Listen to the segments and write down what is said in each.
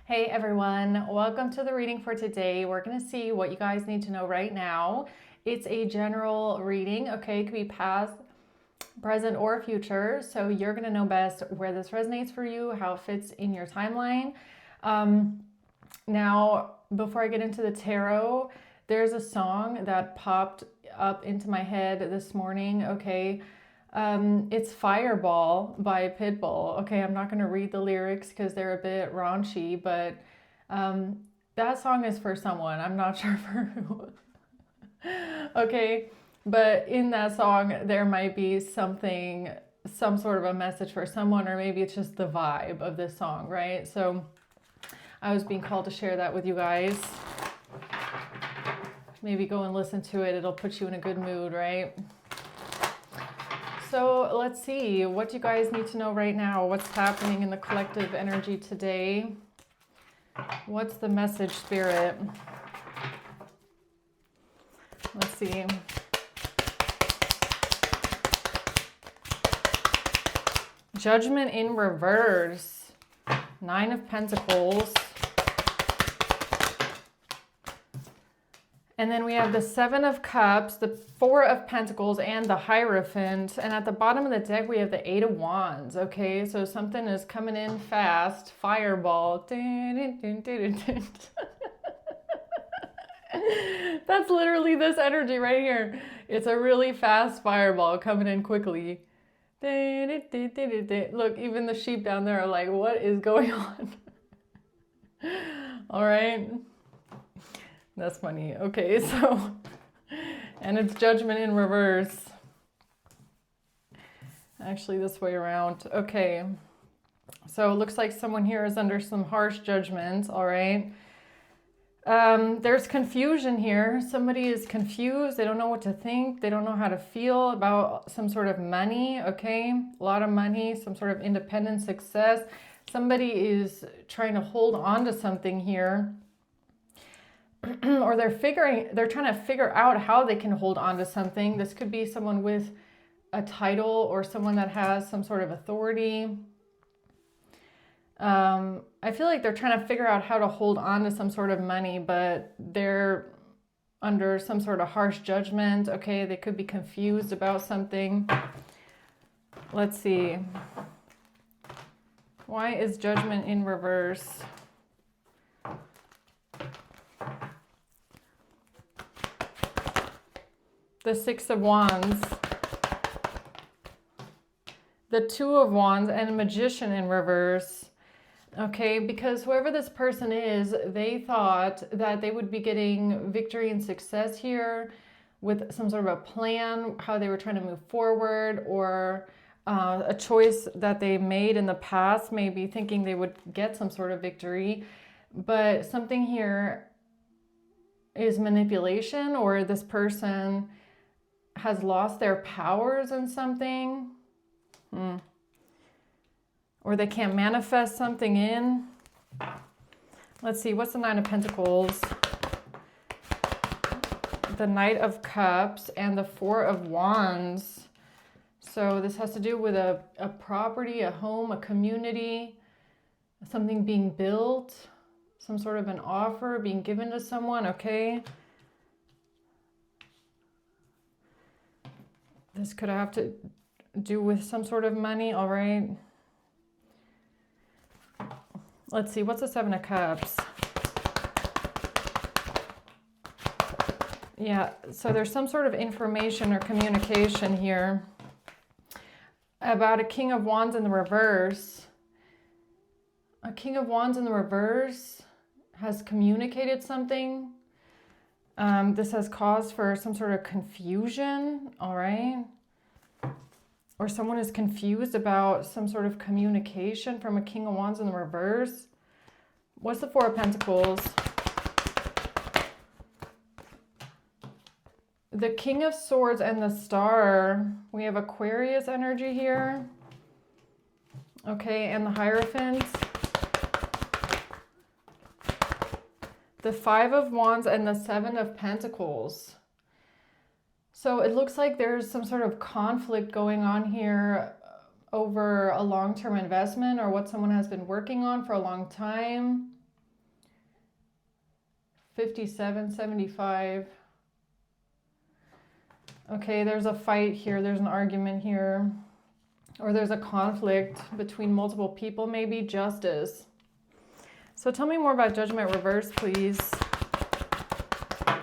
Hey everyone, welcome to the reading for today. We're going to see what you guys need to know right now. It's a general reading, okay? It could be past, present, or future. So you're going to know best where this resonates for you, how it fits in your timeline. Now, before I get into the tarot, there's a song that popped up into my head this morning, okay? It's Fireball by Pitbull. Okay, I'm not going to read the lyrics because they're a bit raunchy, but that song is for someone. I'm not sure for who. Okay, but in that song, there might be something, some sort of a message for someone, or maybe it's just the vibe of this song, right? So I was being called to share that with you guys. Maybe go and listen to it. It'll put you in a good mood, right? So let's see, what do you guys need to know right now? What's happening in the collective energy today? What's the message, Spirit? Let's see. Judgment in reverse. 9 of Pentacles. And then we have the 7 of Cups, the 4 of Pentacles, and the Hierophant. And at the bottom of the deck, we have the 8 of Wands. Okay, so something is coming in fast. Fireball. That's literally this energy right here. It's a really fast fireball coming in quickly. Look, even the sheep down there are like, what is going on? All right. That's funny. Okay, so, and it's Judgment in reverse. Actually, this way around. Okay, so it looks like someone here is under some harsh judgment, all right? There's confusion here. Somebody is confused. They don't know what to think. They don't know how to feel about some sort of money, okay? A lot of money, some sort of independent success. Somebody is trying to hold on to something here. Or they're trying to figure out how they can hold on to something. This could be someone with a title or someone that has some sort of authority. I feel like they're trying to figure out how to hold on to some sort of money, but they're under some sort of harsh judgment. Okay, they could be confused about something. Let's see. Why is Judgment in reverse? The 6 of Wands, the 2 of Wands, and Magician in reverse. Okay, because whoever this person is, they thought that they would be getting victory and success here with some sort of a plan, how they were trying to move forward, or a choice that they made in the past, maybe thinking they would get some sort of victory. But something here is manipulation, or this person has lost their powers in something. Or they can't manifest something in. Let's see, what's the 9 of Pentacles? The Knight of Cups and the 4 of Wands. So this has to do with a property, a home, a community, something being built, some sort of an offer being given to someone, okay? This could have to do with some sort of money, all right? Let's see, what's the 7 of Cups? Yeah, so there's some sort of information or communication here about a King of Wands in the reverse. A King of Wands in the reverse has communicated something. This has caused for some sort of confusion, all right? Or someone is confused about some sort of communication from a King of Wands in the reverse. What's the 4 of Pentacles? The King of Swords and the Star. We have Aquarius energy here. Okay, and the Hierophant. The 5 of Wands and the 7 of Pentacles. So it looks like there's some sort of conflict going on here over a long-term investment or what someone has been working on for a long time. 57, 75. Okay, there's a fight here. There's an argument here. Or there's a conflict between multiple people, maybe. Justice. So tell me more about judgment reverse, please.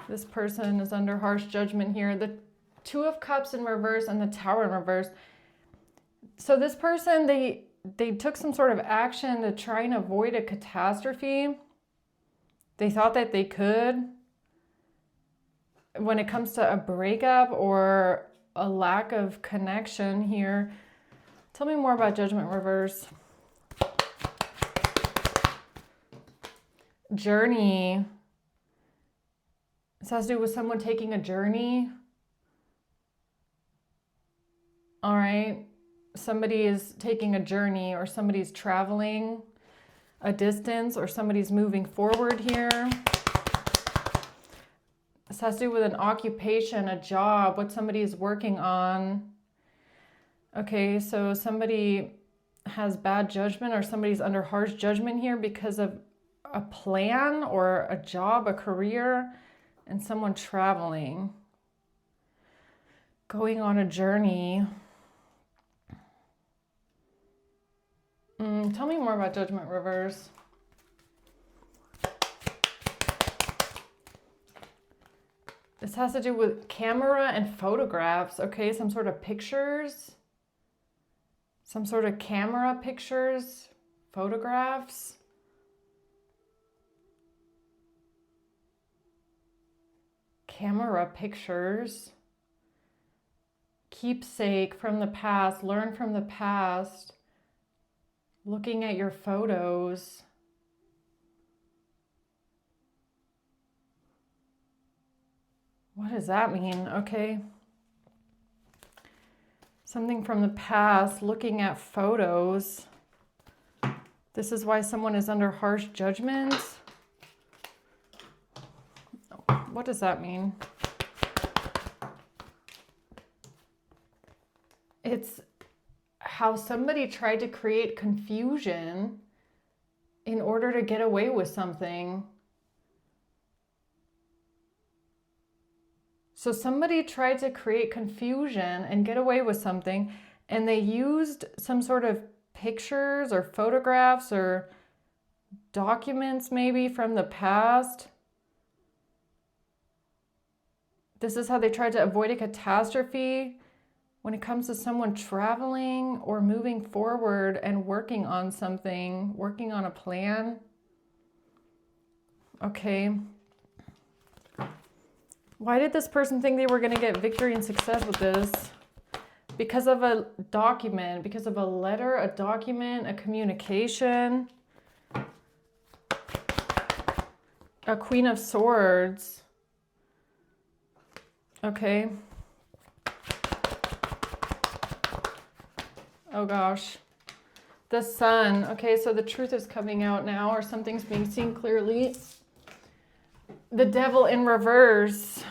This person is under harsh judgment here. The Two of Cups in reverse and the Tower in reverse. So this person, they took some sort of action to try and avoid a catastrophe. They thought that they could. When it comes to a breakup or a lack of connection here, tell me more about judgment reverse. Journey. This has to do with someone taking a journey. All right. Somebody is taking a journey, or somebody's traveling a distance, or somebody's moving forward here. This has to do with an occupation, a job, what somebody's working on. Okay, so somebody has bad judgment, or somebody's under harsh judgment here because of a plan or a job, a career, and someone traveling, going on a journey. Tell me more about judgment reverse. This has to do with camera and photographs. Okay, some sort of pictures. Some sort of camera pictures, photographs. Camera pictures. Keepsake from the past, learn from the past. Looking at your photos. What does that mean? Okay. Something from the past, looking at photos. This is why someone is under harsh judgment. What does that mean? It's how somebody tried to create confusion in order to get away with something. So somebody tried to create confusion and get away with something, and they used some sort of pictures or photographs or documents maybe from the past. This is how they tried to avoid a catastrophe when it comes to someone traveling or moving forward and working on something, working on a plan. Okay. Why did this person think they were going to get victory and success with this? Because of a document, because of a letter, a document, a communication. A Queen of Swords. Okay. Oh gosh. The Sun. Okay, so the truth is coming out now, or something's being seen clearly. The Devil in reverse.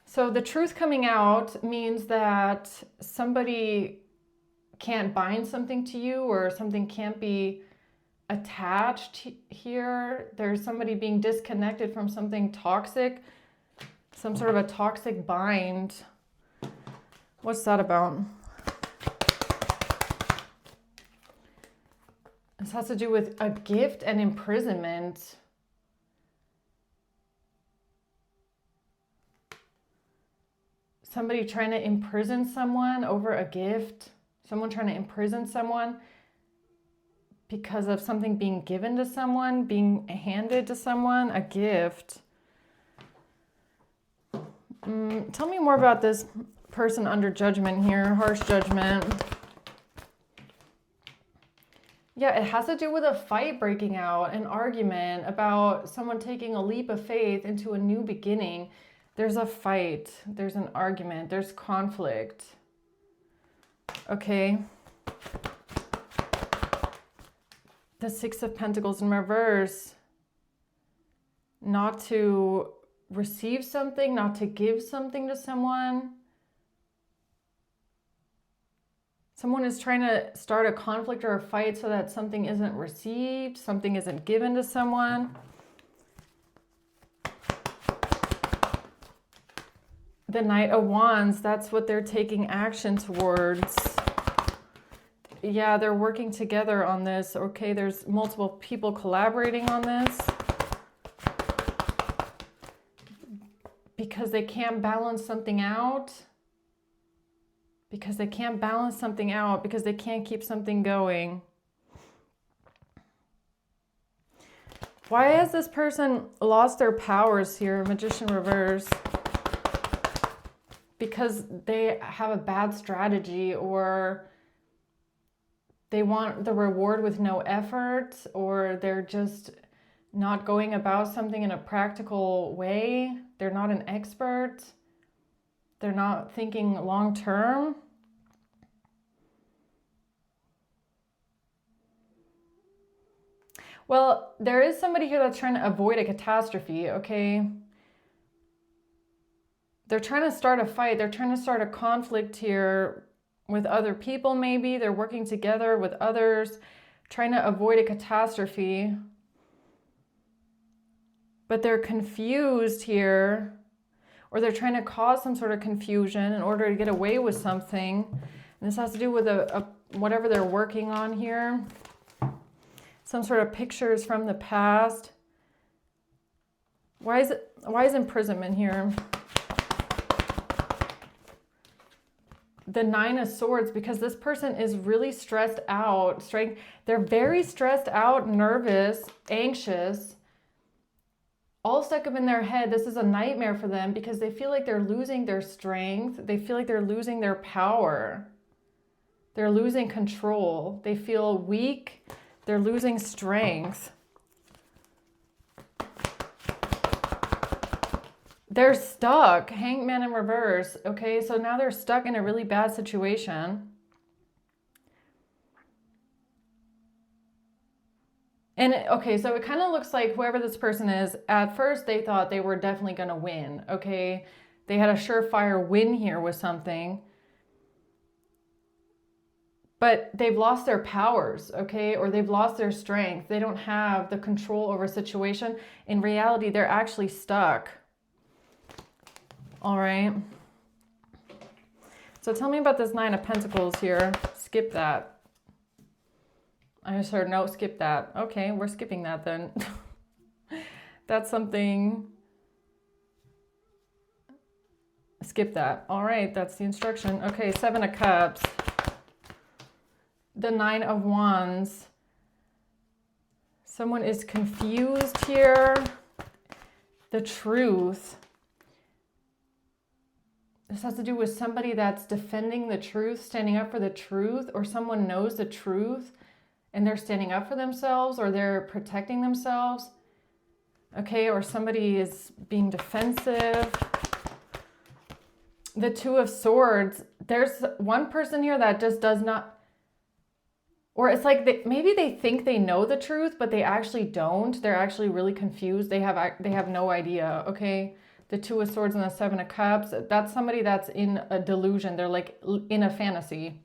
So the truth coming out means that somebody can't bind something to you, or something can't be attached here. There's somebody being disconnected from something toxic, some sort of a toxic bind. What's that about? This has to do with a gift and imprisonment. Somebody trying to imprison someone over a gift. Someone trying to imprison someone because of something being given to someone, being handed to someone, a gift. Tell me more about this person under judgment here, harsh judgment. Yeah, it has to do with a fight breaking out, an argument about someone taking a leap of faith into a new beginning. There's a fight, there's an argument, there's conflict. Okay. The Six of Pentacles in reverse. Not to receive something, not to give something to someone. Someone is trying to start a conflict or a fight so that something isn't received, something isn't given to someone. The Knight of Wands, that's what they're taking action towards. Yeah, they're working together on this. Okay, there's multiple people collaborating on this. Because they can't balance something out. Because they can't balance something out. Because they can't keep something going. Why has this person lost their powers here? Magician reverse. Because they have a bad strategy, or they want the reward with no effort, or they're just not going about something in a practical way. They're not an expert. They're not thinking long term. Well, there is somebody here that's trying to avoid a catastrophe, okay? They're trying to start a fight. They're trying to start a conflict here with other people, maybe. They're working together with others, trying to avoid a catastrophe. But they're confused here, or they're trying to cause some sort of confusion in order to get away with something. And this has to do with whatever they're working on here. Some sort of pictures from the past. Why is imprisonment here? The Nine of Swords, because this person is really stressed out. They're very stressed out, nervous, anxious, all stuck up in their head. This is a nightmare for them because they feel like they're losing their strength. They feel like they're losing their power. They're losing control. They feel weak. They're losing strength. They're stuck. Hanged Man in reverse. Okay, so now they're stuck in a really bad situation. And okay, so it kind of looks like whoever this person is, at first they thought they were definitely going to win. Okay, they had a surefire win here with something. But they've lost their powers, okay? Or they've lost their strength. They don't have the control over a situation. In reality, they're actually stuck. All right. So tell me about this Nine of Pentacles here. Skip that. I just heard, no, skip that. Okay, we're skipping that then. That's something. Skip that. All right, that's the instruction. Okay, Seven of Cups. The Nine of Wands. Someone is confused here. The Truth. This has to do with somebody that's defending the truth, standing up for the truth, or someone knows the truth and they're standing up for themselves, or they're protecting themselves. Okay, or somebody is being defensive. The Two of Swords. There's one person here that just does not, or it's like maybe they think they know the truth, but they actually don't. They're actually really confused. They have no idea, okay? The Two of Swords and the Seven of Cups. That's somebody that's in a delusion. They're like in a fantasy.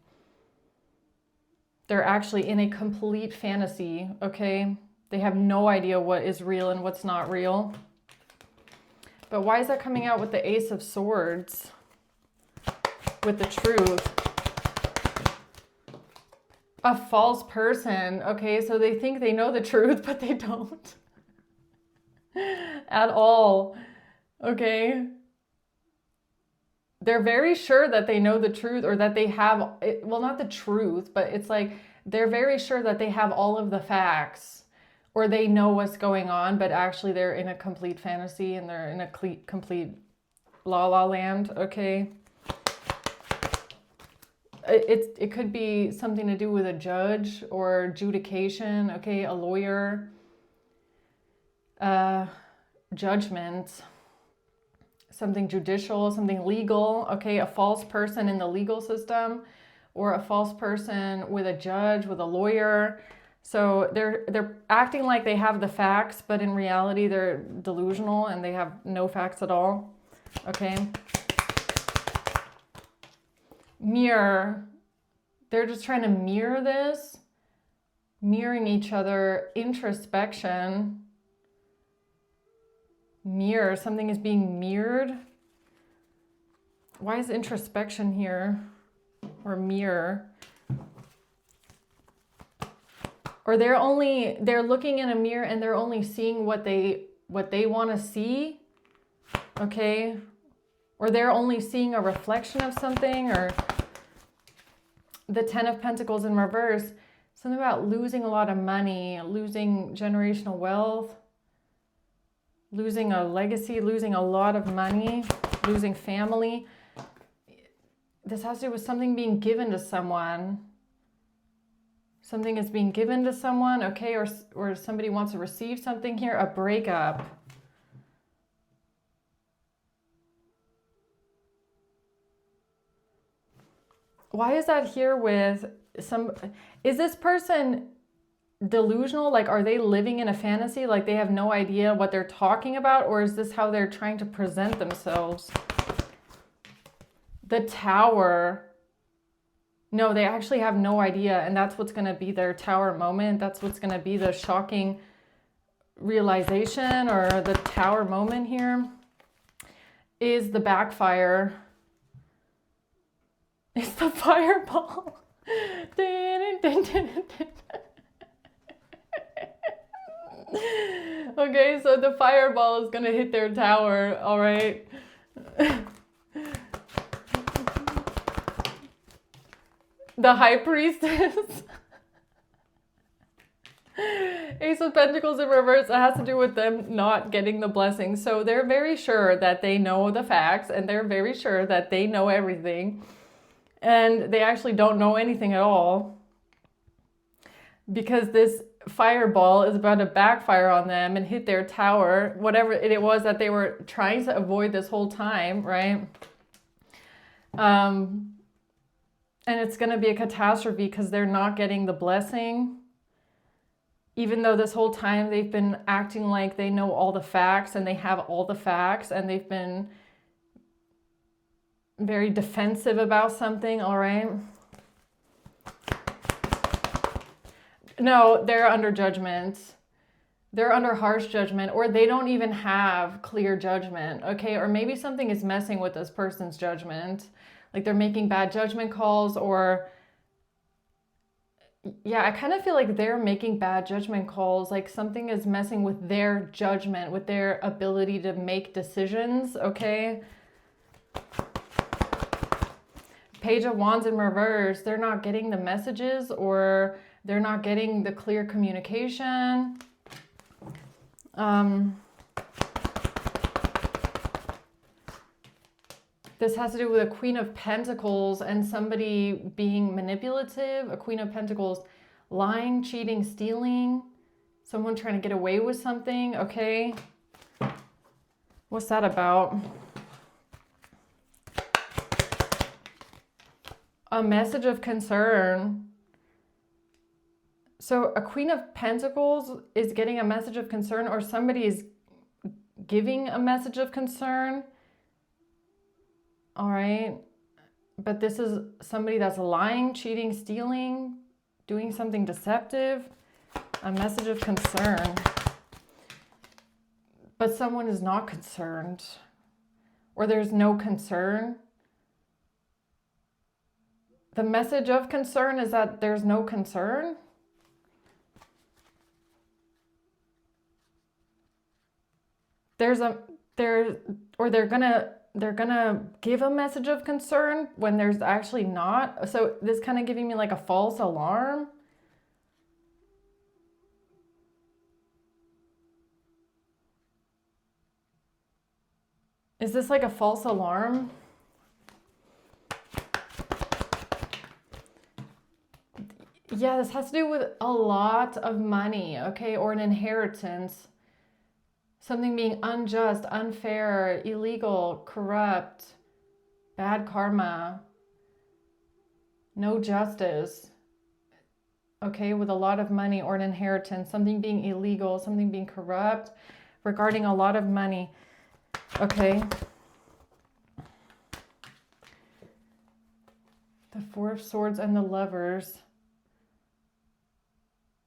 They're actually in a complete fantasy, okay? They have no idea what is real and what's not real. But why is that coming out with the Ace of Swords? With the Truth. A false person, okay? So they think they know the truth, but they don't. At all, okay? They're very sure that they know the truth, or that they have, well, not the truth, but it's like they're very sure that they have all of the facts, or they know what's going on, but actually they're in a complete fantasy and they're in a complete la land, okay? It could be something to do with a judge or adjudication, okay? A lawyer, judgment, something judicial, something legal, okay? A false person in the legal system, or a false person with a judge, with a lawyer. So they're acting like they have the facts, but in reality they're delusional and they have no facts at all, okay? Mirror. They're just trying to mirror this, mirroring each other, introspection. Mirror, something is being mirrored. Why is introspection here? Or mirror? Or they're looking in a mirror and they're only seeing what they want to see. Okay? Or they're only seeing a reflection of something. Or the Ten of Pentacles in reverse. Something about losing a lot of money, losing generational wealth, losing a legacy, losing a lot of money, losing family. This has to do with something being given to someone. Something is being given to someone, okay? Or somebody wants to receive something here, a breakup. Why is that here with some... Is this person delusional? Like, are they living in a fantasy? Like, they have no idea what they're talking about? Or is this how they're trying to present themselves? The Tower. No, they actually have no idea. And that's what's going to be their Tower moment. That's what's going to be the shocking realization, or the Tower moment here, is the backfire. It's the fireball. Okay, so the fireball is going to hit their tower, all right? The High Priestess. Ace of Pentacles in reverse. It has to do with them not getting the blessing. So they're very sure that they know the facts, and they're very sure that they know everything. And they actually don't know anything at all. Because this fireball is about to backfire on them and hit their tower, whatever it was that they were trying to avoid this whole time, right? And it's going to be a catastrophe because they're not getting the blessing. Even though this whole time they've been acting like they know all the facts and they have all the facts, and they've been very defensive about something, all right? No, they're under judgment. They're under harsh judgment, or they don't even have clear judgment, okay? Or maybe something is messing with this person's judgment. Like they're making bad judgment calls, or... Yeah, I kind of feel like they're making bad judgment calls. Like something is messing with their judgment, with their ability to make decisions, okay? Page of Wands in reverse. They're not getting the messages, or they're not getting the clear communication. This has to do with a Queen of Pentacles and somebody being manipulative. A Queen of Pentacles, lying, cheating, stealing. Someone trying to get away with something, okay? What's that about? A message of concern. So a Queen of Pentacles is getting a message of concern, or somebody is giving a message of concern. All right. But this is somebody that's lying, cheating, stealing, doing something deceptive. A message of concern. But someone is not concerned. Or there's no concern. The message of concern is that there's no concern. They're gonna give a message of concern when there's actually not. So this kind of giving me like a false alarm. Is this like a false alarm? Yeah, this has to do with a lot of money, okay, or an inheritance. Something being unjust, unfair, illegal, corrupt, bad karma, no justice, okay, with a lot of money or an inheritance, something being illegal, something being corrupt, regarding a lot of money, okay. The Four of Swords and the Lovers.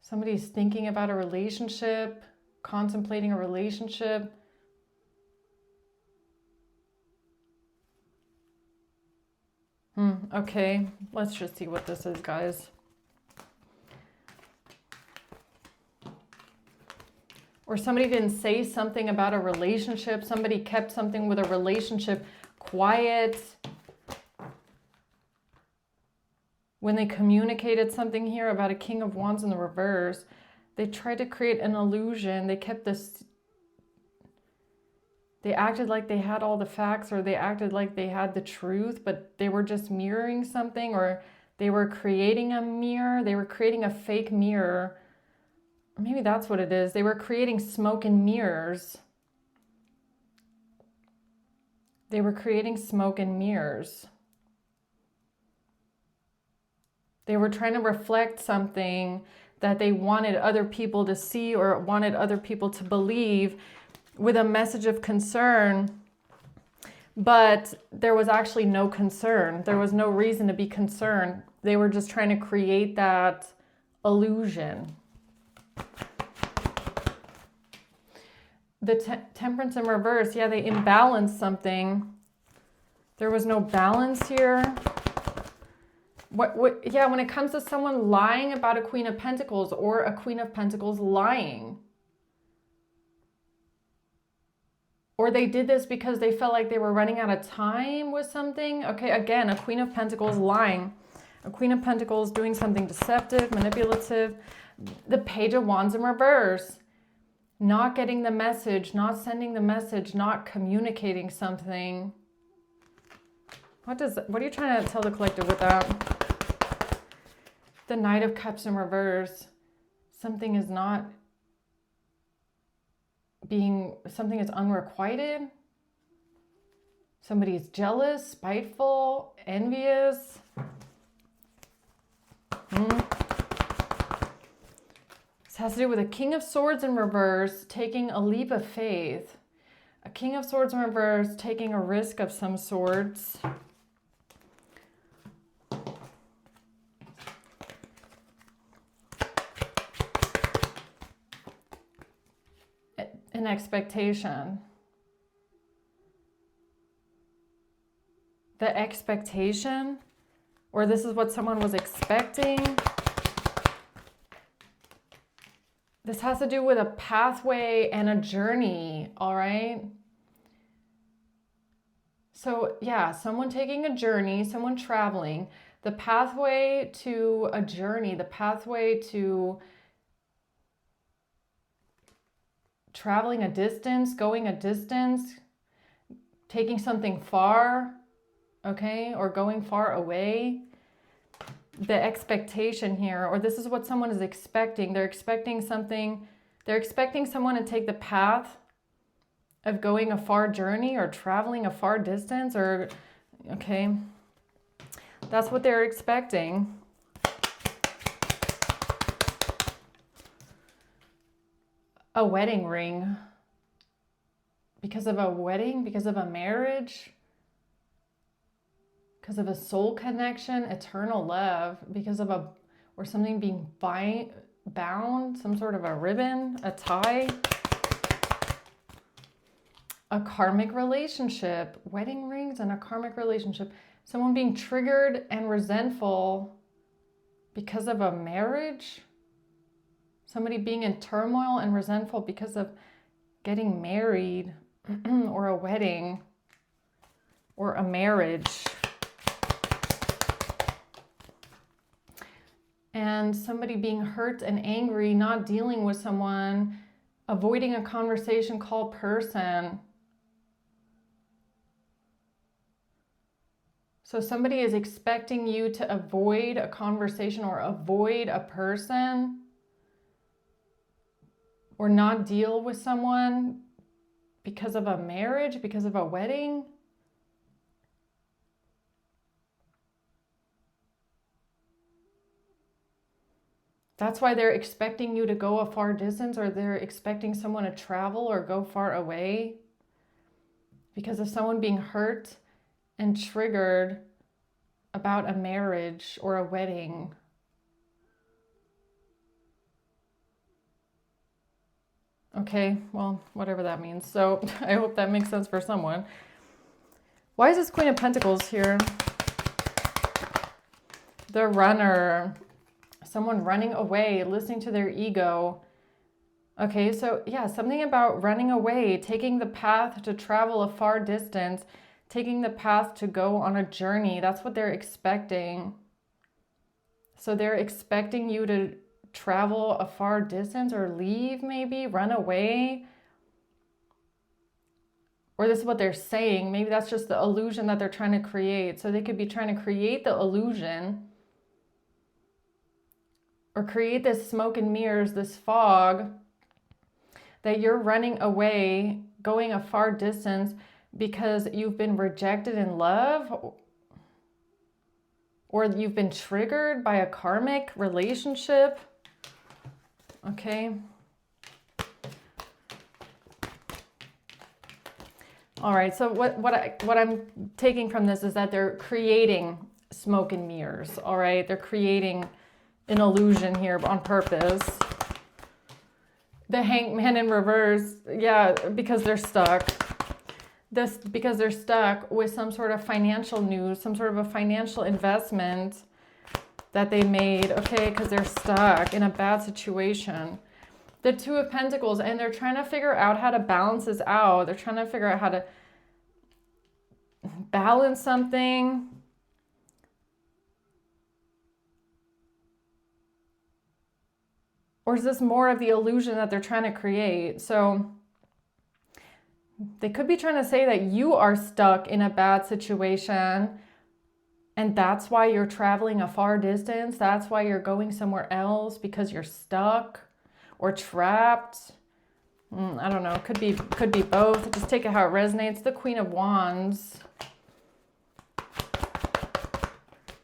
Somebody's thinking about a relationship, contemplating a relationship. Okay, let's just see what this is, guys. Or somebody didn't say something about a relationship. Somebody kept something with a relationship quiet. When they communicated something here about a King of Wands in the reverse, they tried to create an illusion. They kept this... They acted like they had all the facts, or they acted like they had the truth, but they were just mirroring something, or they were creating a mirror. They were creating a fake mirror. Maybe that's what it is. They were creating smoke and mirrors. They were creating smoke and mirrors. They were trying to reflect something that they wanted other people to see or wanted other people to believe, with a message of concern, but there was actually no concern. There was no reason to be concerned. They were just trying to create that illusion. The Temperance in reverse, yeah, they imbalanced something. There was no balance here. Yeah, when it comes to someone lying about a Queen of Pentacles, or a Queen of Pentacles lying, or they did this because they felt like they were running out of time with something. Okay, again, a Queen of Pentacles lying. A Queen of Pentacles doing something deceptive, manipulative. The Page of Wands in reverse. Not getting the message, not sending the message, not communicating something. What are you trying to tell the collective with that? The Knight of Cups in reverse. Something is not... something is unrequited. Somebody is jealous, spiteful, envious. This has to do with a King of Swords in reverse taking a leap of faith. A King of Swords in reverse taking a risk of some sorts. An expectation. The expectation, or this is what someone was expecting. This has to do with a pathway and a journey, all right? So yeah, someone taking a journey, someone traveling, the pathway to a journey, the pathway to traveling a distance, going a distance, taking something far, okay, or going far away. The expectation here, or this is what someone is expecting. They're expecting something. They're expecting someone to take the path of going a far journey or traveling a far distance, or, okay, that's what they're expecting. A wedding ring. Because of a wedding, because of a marriage, because of a soul connection, eternal love, because of or something being bound, some sort of a ribbon, a tie. A karmic relationship, wedding rings and a karmic relationship. Someone being triggered and resentful because of a marriage. Somebody being in turmoil and resentful because of getting married or a wedding or a marriage. And somebody being hurt and angry, not dealing with someone, avoiding a conversation, call person. So somebody is expecting you to avoid a conversation or avoid a person or not deal with someone because of a marriage, because of a wedding. That's why they're expecting you to go a far distance, or they're expecting someone to travel or go far away because of someone being hurt and triggered about a marriage or a wedding. Okay, well, whatever that means. So I hope that makes sense for someone. Why is this Queen of Pentacles here? The runner, someone running away, listening to their ego. Okay, so yeah, something about running away, taking the path to travel a far distance, taking the path to go on a journey. That's what they're expecting. So they're expecting you to travel a far distance or leave, maybe run away. Or this is what they're saying. Maybe that's just the illusion that they're trying to create. So they could be trying to create the illusion or create this smoke and mirrors, this fog, that you're running away, going a far distance because you've been rejected in love, or you've been triggered by a karmic relationship. Okay. All right, so what I'm taking from this is that they're creating smoke and mirrors, all right? They're creating an illusion here on purpose. The hangman in reverse, yeah, because they're stuck. Because they're stuck with some sort of financial news, some sort of a financial investment that they made, okay, because they're stuck in a bad situation. The Two of Pentacles, and they're trying to figure out how to balance this out. They're trying to figure out how to balance something. Or is this more of the illusion that they're trying to create? So they could be trying to say that you are stuck in a bad situation, and that's why you're traveling a far distance. That's why you're going somewhere else, because you're stuck or trapped. I don't know. Could be both. Just take it how it resonates. The Queen of Wands.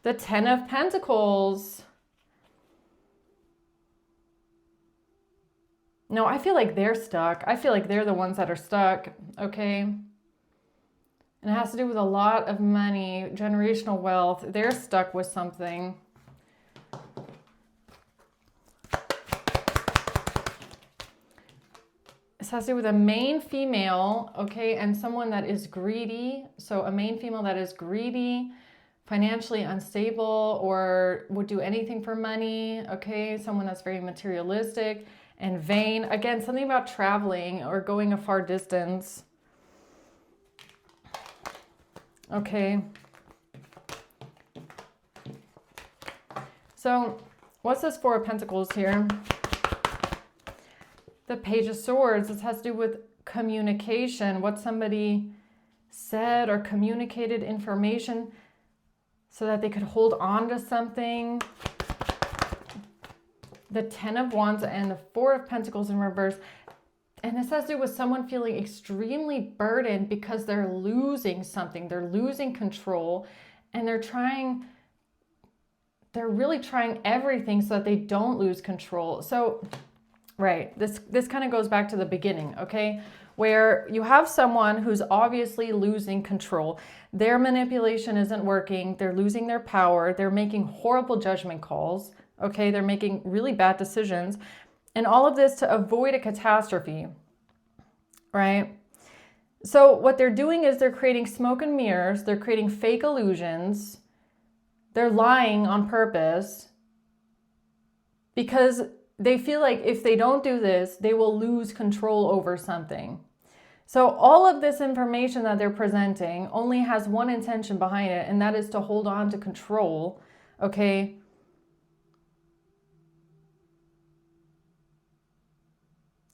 The Ten of Pentacles. No, I feel like they're stuck. I feel like they're the ones that are stuck, okay? And it has to do with a lot of money, generational wealth. They're stuck with something. This has to do with a main female, okay, and someone that is greedy. So a main female that is greedy, financially unstable, or would do anything for money, okay? Someone that's very materialistic and vain. Again, something about traveling or going a far distance. Okay. So what's this Four of Pentacles here? The Page of Swords. This has to do with communication, what somebody said or communicated information so that they could hold on to something. The Ten of Wands and the Four of Pentacles in reverse. And this has to do with someone feeling extremely burdened because they're losing something. They're losing control, and they're really trying everything so that they don't lose control. So, right, this kind of goes back to the beginning, okay? Where you have someone who's obviously losing control. Their manipulation isn't working. They're losing their power. They're making horrible judgment calls. Okay, they're making really bad decisions, and all of this to avoid a catastrophe, right? So what they're doing is they're creating smoke and mirrors. They're creating fake illusions. They're lying on purpose because they feel like if they don't do this, they will lose control over something. So all of this information that they're presenting only has one intention behind it, and that is to hold on to control, okay?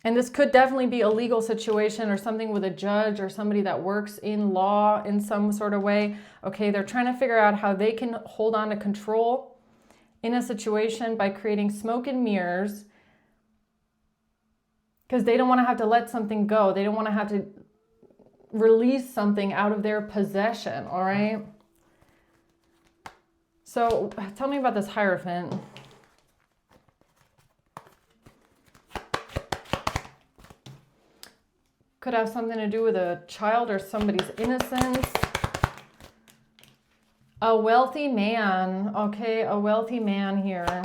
And this could definitely be a legal situation or something with a judge or somebody that works in law in some sort of way. Okay, they're trying to figure out how they can hold on to control in a situation by creating smoke and mirrors, because they don't want to have to let something go. They don't want to have to release something out of their possession, all right? So tell me about this Hierophant. Could have something to do with a child or somebody's innocence. A wealthy man. Okay, a wealthy man here.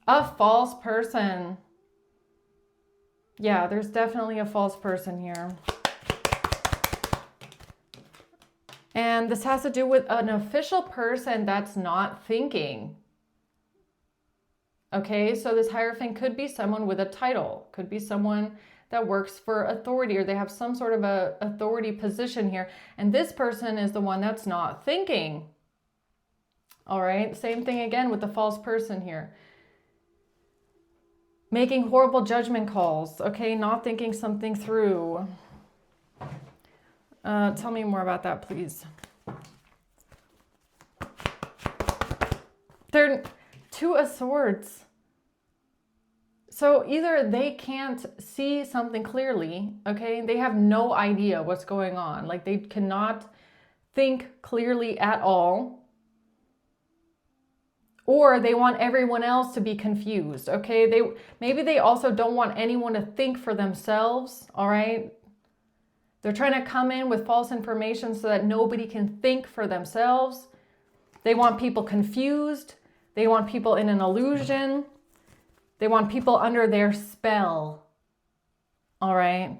A false person. Yeah, there's definitely a false person here. And this has to do with an official person that's not thinking. Okay, so this Hierophant could be someone with a title, could be someone that works for authority, or they have some sort of a authority position here. And this person is the one that's not thinking. All right, same thing again with the false person here. Making horrible judgment calls, okay, not thinking something through. Tell me more about that, please. They're Two of Swords. So either they can't see something clearly, okay? They have no idea what's going on. Like they cannot think clearly at all. Or they want everyone else to be confused, okay? Maybe they also don't want anyone to think for themselves, all right? They're trying to come in with false information so that nobody can think for themselves. They want people confused. They want people in an illusion. They want people under their spell, all right?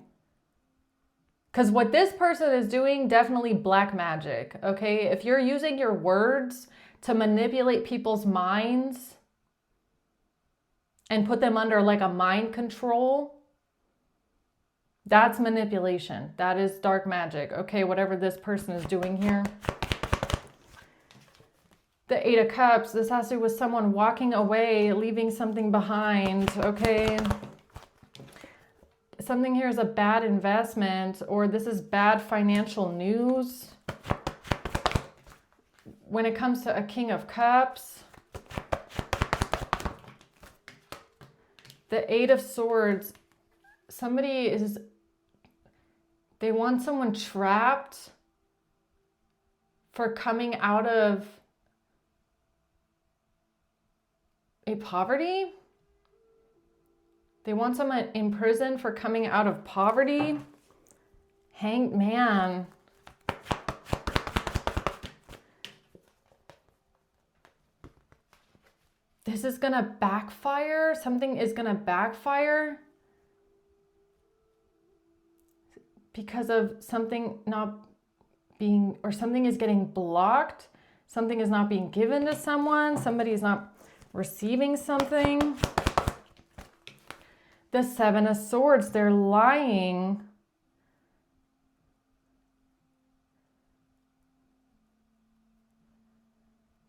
Because what this person is doing, definitely black magic, okay? If you're using your words to manipulate people's minds and put them under like a mind control, that's manipulation. That is dark magic, okay? Whatever this person is doing here. The Eight of Cups, this has to do with someone walking away, leaving something behind, okay? Something here is a bad investment, or this is bad financial news. When it comes to a King of Cups, the Eight of Swords, they want someone trapped for coming out of a poverty. They want someone in prison for coming out of poverty. Hanged Man. This is gonna backfire. Something is gonna backfire because of something not being, or something is getting blocked. Something is not being given to someone. Somebody is not receiving something. The Seven of Swords, they're lying.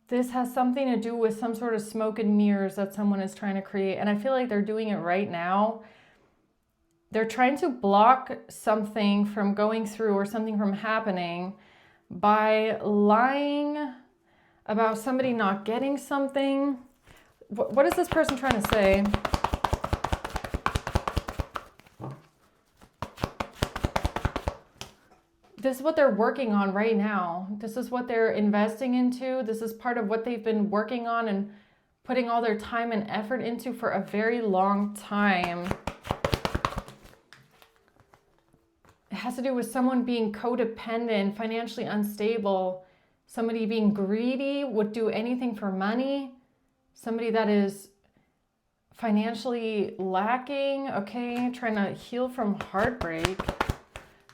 This has something to do with some sort of smoke and mirrors that someone is trying to create. And I feel like they're doing it right now. They're trying to block something from going through or something from happening by lying about somebody not getting something. What is this person trying to say? This is what they're working on right now. This is what they're investing into. This is part of what they've been working on and putting all their time and effort into for a very long time. It has to do with someone being codependent, financially unstable, somebody being greedy, would do anything for money, somebody that is financially lacking, okay, trying to heal from heartbreak.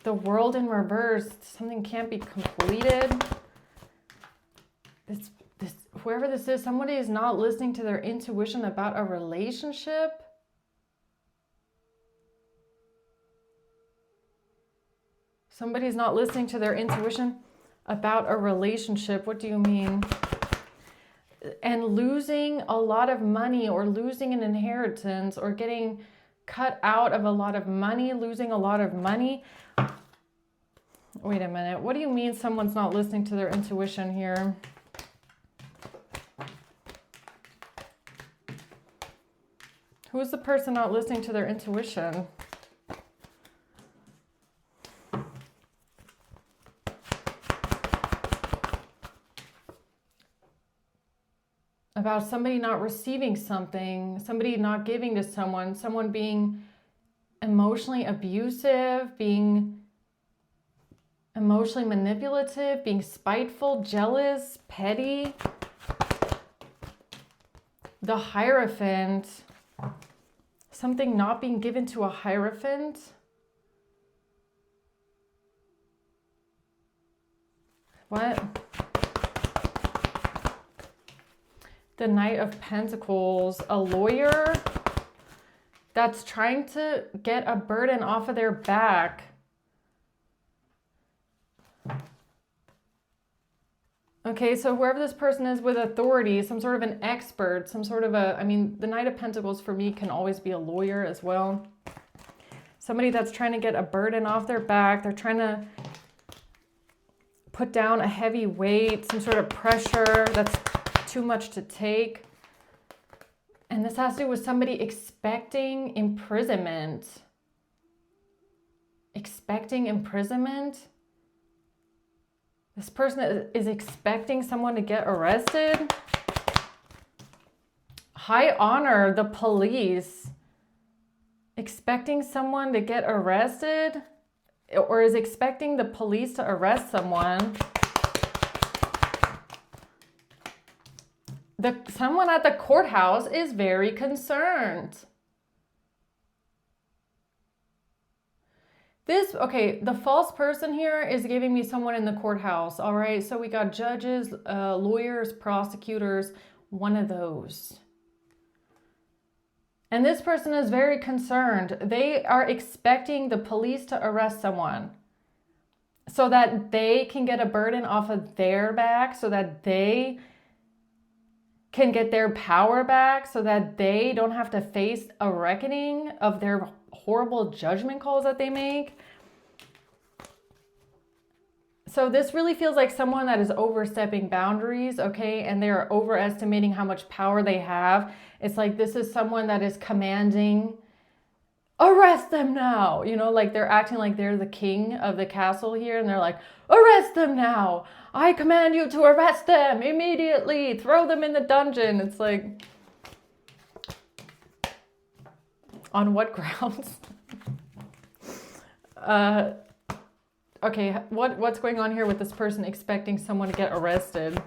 The World in reverse, something can't be completed. Whoever this is, somebody is not listening to their intuition about a relationship. Somebody's not listening to their intuition about a relationship. What do you mean? And losing a lot of money, or losing an inheritance, or getting cut out of a lot of money, losing a lot of money. Wait a minute. What do you mean someone's not listening to their intuition here? Who is the person not listening to their intuition? About somebody not receiving something, somebody not giving to someone, someone being emotionally abusive, being emotionally manipulative, being spiteful, jealous, petty. The Hierophant, something not being given to a Hierophant. What? The Knight of Pentacles, a lawyer that's trying to get a burden off of their back. Okay, so whoever this person is with authority, some sort of an expert, some sort of a, I mean, the Knight of Pentacles for me can always be a lawyer as well. Somebody that's trying to get a burden off their back. They're trying to put down a heavy weight, some sort of pressure that's too much to take. And this has to do with somebody expecting imprisonment. Expecting imprisonment? This person is expecting someone to get arrested. High honor, the police. Expecting someone to get arrested? Or is expecting the police to arrest someone. Someone at the courthouse is very concerned. Okay, the false person here is giving me someone in the courthouse, all right? So we got judges, lawyers, prosecutors, one of those. And this person is very concerned. They are expecting the police to arrest someone so that they can get a burden off of their back, so that they can get their power back, so that they don't have to face a reckoning of their horrible judgment calls that they make. So this really feels like someone that is overstepping boundaries, okay? And they're overestimating how much power they have. It's like this is someone that is commanding, arrest them now. You know, like they're acting like they're the king of the castle here. And they're like, arrest them now. I command you to arrest them immediately. Throw them in the dungeon. It's like, on what grounds? Okay, what's going on here with this person expecting someone to get arrested?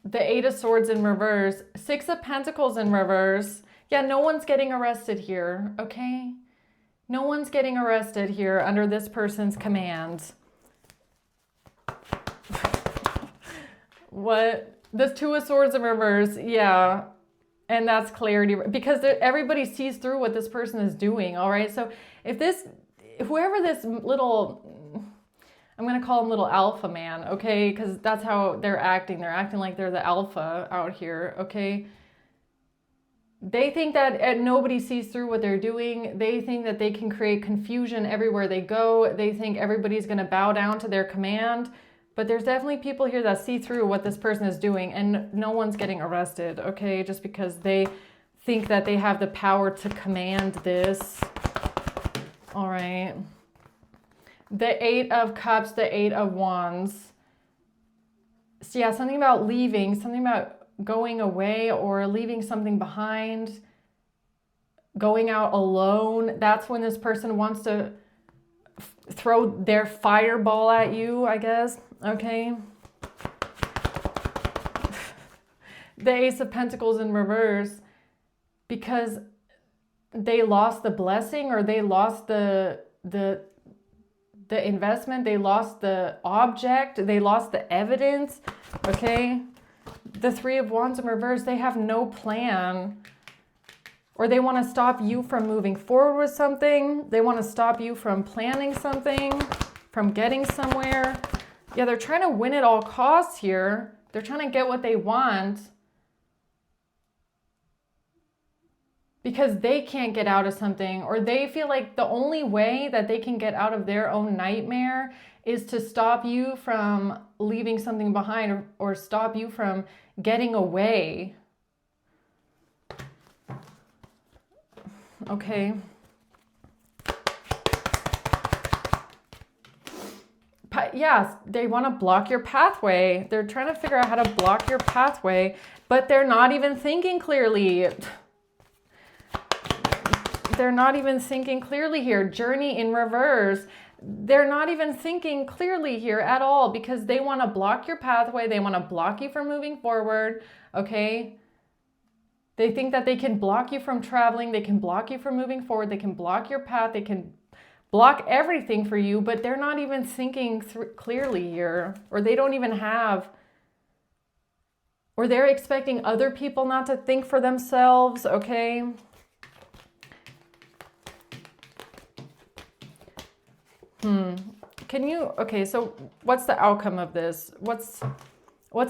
The Eight of Swords in reverse. Six of Pentacles in reverse. Yeah, no one's getting arrested here, okay? No one's getting arrested here under this person's command. What? The Two of Swords in reverse, yeah. And that's clarity, because everybody sees through what this person is doing, all right? So whoever this little, I'm going to call him little alpha man, okay? Because that's how they're acting. They're acting like they're the alpha out here, okay? They think that nobody sees through what they're doing. They think that they can create confusion everywhere they go. They think everybody's going to bow down to their command. But there's definitely people here that see through what this person is doing, and no one's getting arrested, okay? Just because they think that they have the power to command this. All right. The Eight of Cups, the Eight of Wands. So yeah, something about leaving, something about going away or leaving something behind, going out alone. That's when this person wants to throw their fireball at you, I guess. Okay. The Ace of Pentacles in reverse, because they lost the blessing, or they lost the investment, they lost the object, they lost the evidence, okay? The Three of Wands in reverse, they have no plan, or they want to stop you from moving forward with something. They want to stop you from planning something, from getting somewhere. Yeah, they're trying to win at all costs here. They're trying to get what they want because they can't get out of something, or they feel like the only way that they can get out of their own nightmare is to stop you from leaving something behind, or stop you from getting away. Okay. Yes, they want to block your pathway. They're trying to figure out how to block your pathway, but they're not even thinking clearly. They're not even thinking clearly here. Journey in reverse. They're not even thinking clearly here at all, because they want to block your pathway. They want to block you from moving forward, okay? They think that they can block you from traveling. They can block you from moving forward. They can block your path. They can block everything for you, but they're not even thinking clearly here, or they don't even have, or they're expecting other people not to think for themselves, okay? Can you, okay, so what's the outcome of this? What's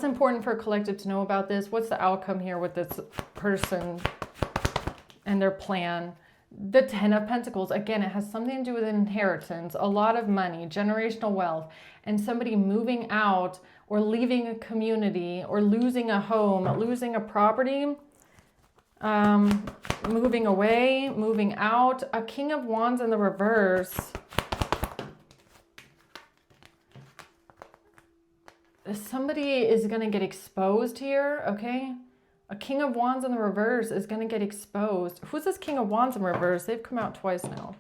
important for collective to know about this? What's the outcome here with this person and their plan? The 10 of Pentacles, again, it has something to do with inheritance, a lot of money, generational wealth, and somebody moving out or leaving a community or losing a home, losing a property, moving away, moving out. A King of Wands in the reverse. Somebody is going to get exposed here, okay? A King of Wands in the reverse is going to get exposed. Who's this King of Wands in reverse? They've come out twice now.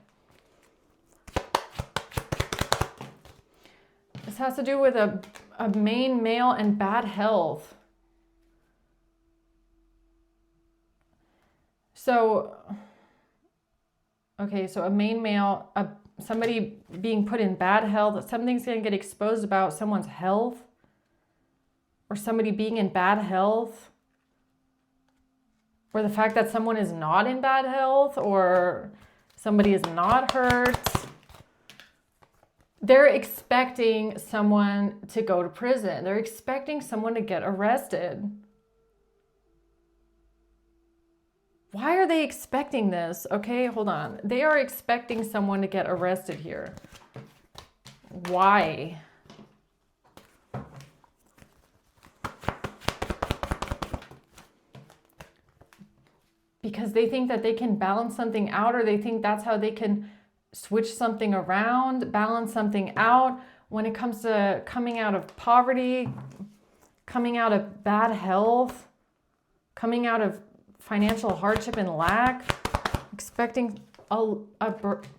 This has to do with a main male and bad health. So, okay, so a main male, somebody being put in bad health, something's going to get exposed about someone's health, or somebody being in bad health, or the fact that someone is not in bad health, or somebody is not hurt. They're expecting someone to go to prison. They're expecting someone to get arrested. Why are they expecting this? Okay, hold on. They are expecting someone to get arrested here. Why? Because they think that they can balance something out, or they think that's how they can switch something around, balance something out when it comes to coming out of poverty, coming out of bad health, coming out of financial hardship and lack, expecting a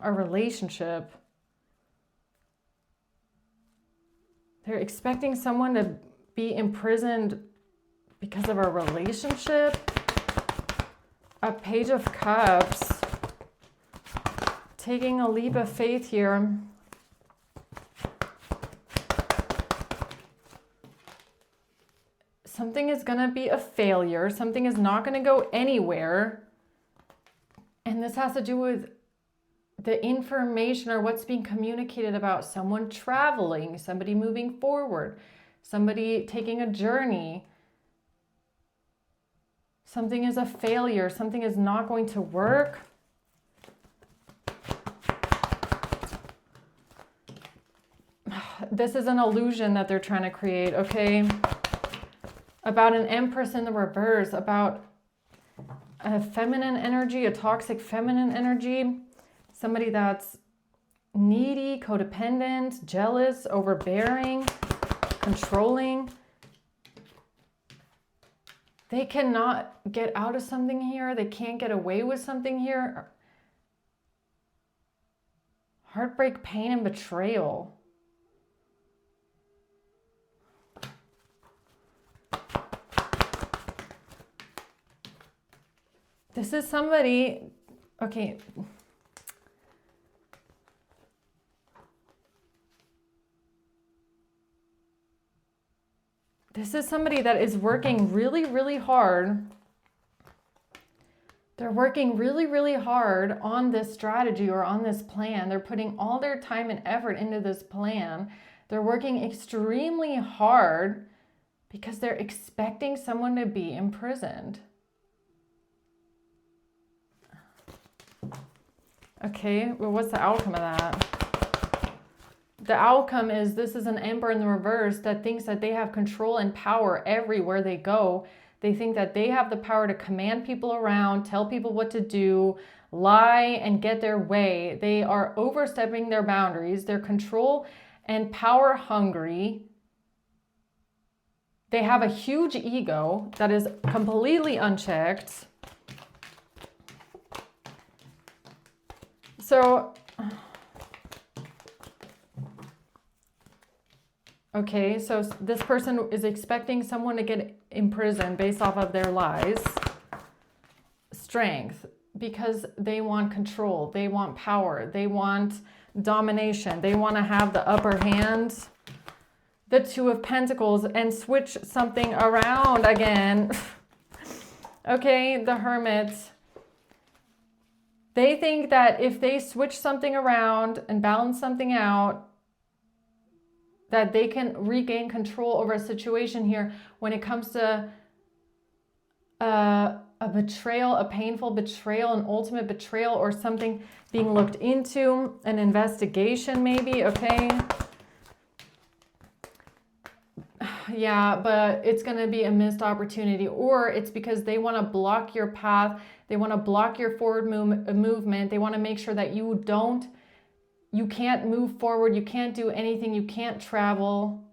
relationship. They're expecting someone to be imprisoned because of a relationship. A Page of Cups. Taking a leap of faith here. Something is going to be a failure. Something is not going to go anywhere. And this has to do with the information or what's being communicated about someone traveling, somebody moving forward, somebody taking a journey. Something is a failure. Something is not going to work. This is an illusion that they're trying to create, okay? About an Empress in the reverse, about a feminine energy, a toxic feminine energy, somebody that's needy, codependent, jealous, overbearing, controlling. They cannot get out of something here. They can't get away with something here. Heartbreak, pain, and betrayal. This is somebody, okay. This is somebody that is working really, really hard. They're working really, really hard on this strategy or on this plan. They're putting all their time and effort into this plan. They're working extremely hard because they're expecting someone to be imprisoned. Okay, well, what's the outcome of that? The outcome is this is an Emperor in the reverse that thinks that they have control and power everywhere they go. They think that they have the power to command people around, tell people what to do, lie, and get their way. They are overstepping their boundaries. They're control and power hungry. They have a huge ego that is completely unchecked. So, okay, so this person is expecting someone to get imprisoned based off of their lies. Strength, because they want control, they want power, they want domination. They want to have the upper hand. The Two of Pentacles, and switch something around again. Okay, the Hermit. They think that if they switch something around and balance something out, that they can regain control over a situation here when it comes to a betrayal, a painful betrayal, an ultimate betrayal, or something being looked into, an investigation maybe, okay? Yeah, but it's going to be a missed opportunity, or it's because they want to block your path. They want to block your forward movement. They want to make sure that you can't move forward. You can't do anything. You can't travel.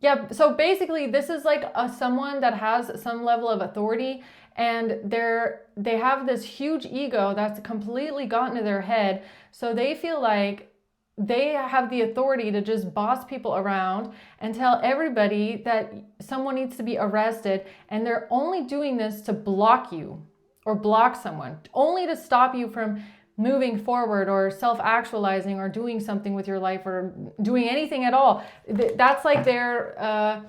Yeah, so basically this is like someone that has some level of authority, and they have this huge ego that's completely gotten to their head. So they feel like they have the authority to just boss people around and tell everybody that someone needs to be arrested. And they're only doing this to block you or block someone, only to stop you from moving forward or self-actualizing or doing something with your life or doing anything at all. That's like their,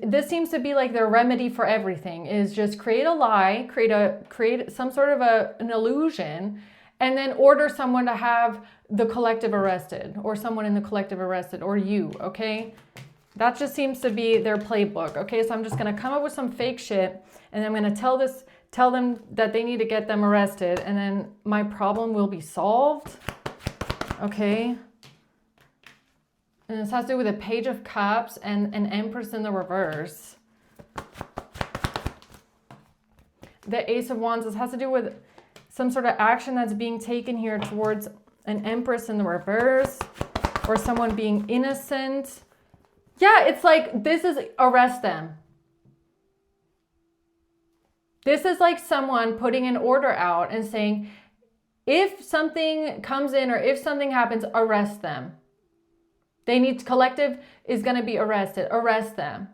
this seems to be like their remedy for everything, is just create a lie, create some sort of an illusion, and then order someone to have the collective arrested, or someone in the collective arrested, or you, okay? That just seems to be their playbook, okay? So I'm just gonna come up with some fake shit, and I'm gonna tell them that they need to get them arrested, and then my problem will be solved, okay? And this has to do with a Page of Cups and an Empress in the reverse. The Ace of Wands, this has to do with some sort of action that's being taken here towards an Empress in the reverse, or someone being innocent. Yeah, it's like, this is arrest them. This is like someone putting an order out and saying, if something comes in or if something happens, arrest them. They need, collective is going to be arrested. Arrest them.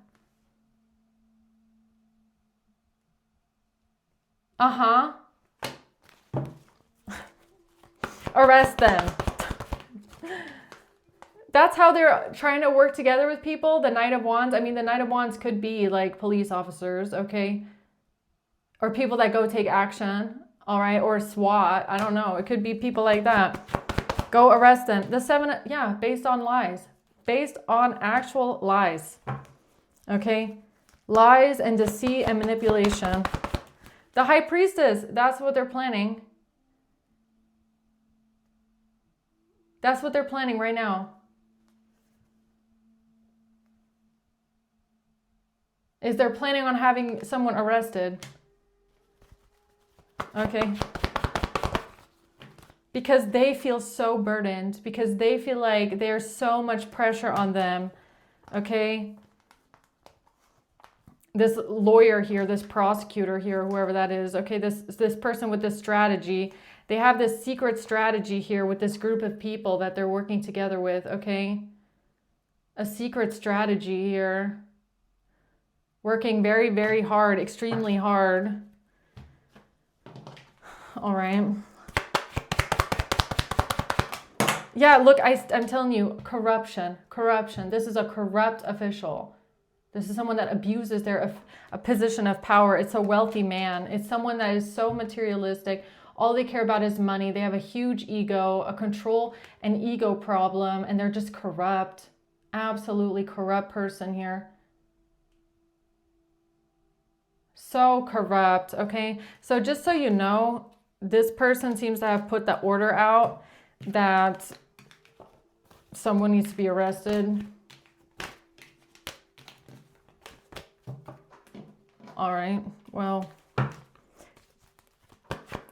Arrest them. That's how they're trying to work together with people. The Knight of Wands. I mean, the Knight of Wands could be like police officers, okay? Or people that go take action, all right? Or SWAT. I don't know. It could be people like that. Go arrest them. The Seven, yeah, based on lies. Based on actual lies. Okay? Lies and deceit and manipulation. The High Priestess, that's what they're planning. That's what they're planning right now. Is they're planning on having someone arrested. Okay? Because they feel so burdened. Because they feel like there's so much pressure on them. Okay? This lawyer here, this prosecutor here, whoever that is. Okay, this person with this strategy. They have this secret strategy here with this group of people that they're working together with. Okay? A secret strategy here. Working very, very hard. Extremely hard. All right. Yeah, look, I'm telling you, corruption. This is a corrupt official. This is someone that abuses their a position of power. It's a wealthy man. It's someone that is so materialistic. All they care about is money. They have a huge ego, a control and ego problem, and they're just corrupt. Absolutely corrupt person here. So corrupt, okay? So just so you know, this person seems to have put the order out that someone needs to be arrested. All right, well,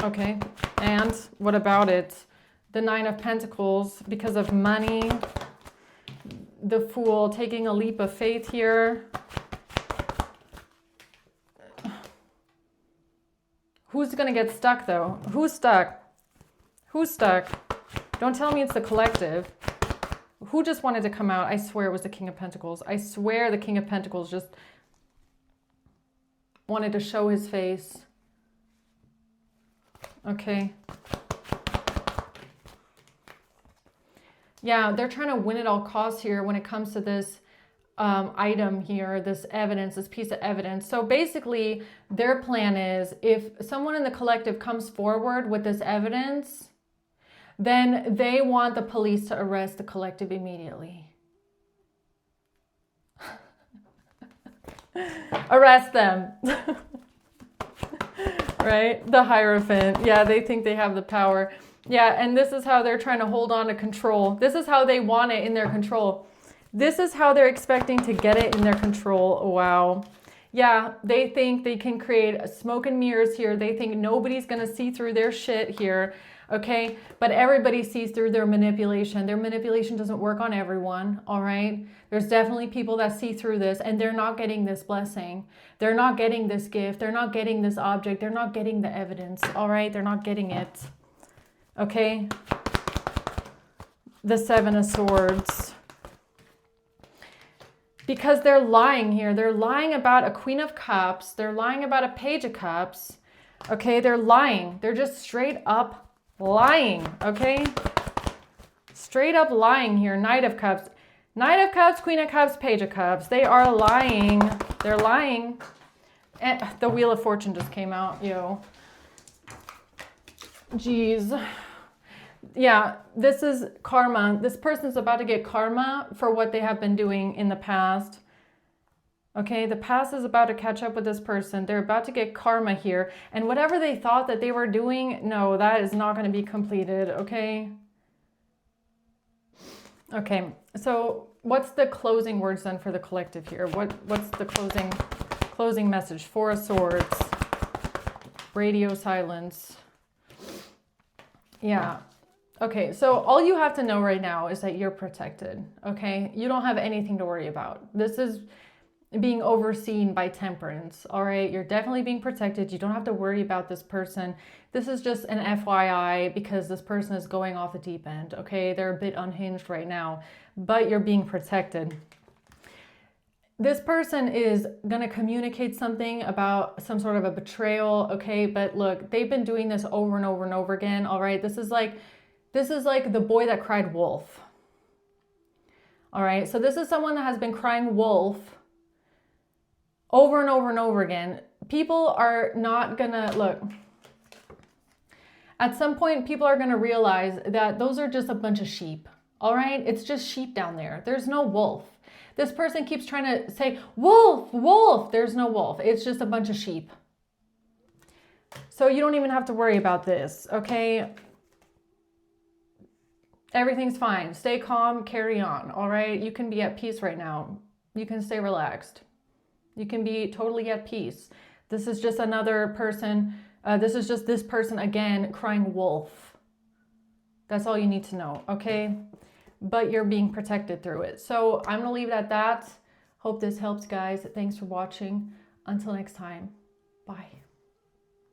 okay. And what about it? The Nine of Pentacles, because of money. The Fool, taking a leap of faith here. Who's going to get stuck, though? Who's stuck? Who's stuck? Don't tell me it's the collective. Who just wanted to come out? I swear it was the King of Pentacles. I swear the King of Pentacles just... wanted to show his face. Okay. Yeah, they're trying to win at all costs here when it comes to this item here, this evidence, this piece of evidence. So basically, their plan is if someone in the collective comes forward with this evidence, then they want the police to arrest the collective immediately. Arrest them. Right? The Hierophant. Yeah, they think they have the power. Yeah, and this is how they're trying to hold on to control. This is how they want it in their control. This is how they're expecting to get it in their control. Wow. Yeah, they think they can create smoke and mirrors here. They think nobody's going to see through their shit here. Okay, but everybody sees through their manipulation. Their manipulation doesn't work on everyone, all right? There's definitely people that see through this and they're not getting this blessing. They're not getting this gift. They're not getting this object. They're not getting the evidence, all right? They're not getting it, okay? The Seven of Swords. Because they're lying here. They're lying about a Queen of Cups. They're lying about a Page of Cups, okay? They're lying. They're just straight up lying, okay? Straight up lying here. Knight of Cups. Knight of Cups, Queen of Cups, Page of Cups. They are lying. They're lying. And the Wheel of Fortune just came out, yo. Jeez. Yeah, this is karma. This person's about to get karma for what they have been doing in the past. Okay, the past is about to catch up with this person. They're about to get karma here. And whatever they thought that they were doing, no, that is not going to be completed, okay? Okay, so what's the closing words then for the collective here? What's the closing message? Four of Swords. Radio silence. Yeah. Okay, so all you have to know right now is that you're protected, okay? You don't have anything to worry about. This is being overseen by Temperance, all right? You're definitely being protected. You don't have to worry about this person. This is just an FYI because this person is going off the deep end, okay? They're a bit unhinged right now, but you're being protected. This person is going to communicate something about some sort of a betrayal, okay? But look, they've been doing this over and over and over again, all right? This is like the boy that cried wolf, all right? So this is someone that has been crying wolf over and over and over again. People are not gonna, look, at some point people are gonna realize that those are just a bunch of sheep, all right? It's just sheep down there. There's no wolf. This person keeps trying to say, wolf, wolf. There's no wolf. It's just a bunch of sheep. So you don't even have to worry about this, okay? Everything's fine. Stay calm, carry on, all right? You can be at peace right now. You can stay relaxed. You can be totally at peace. This is just another person. This is just this person again crying wolf. That's all you need to know, okay? But you're being protected through it. So I'm going to leave it at that. Hope this helps, guys. Thanks for watching. Until next time. Bye.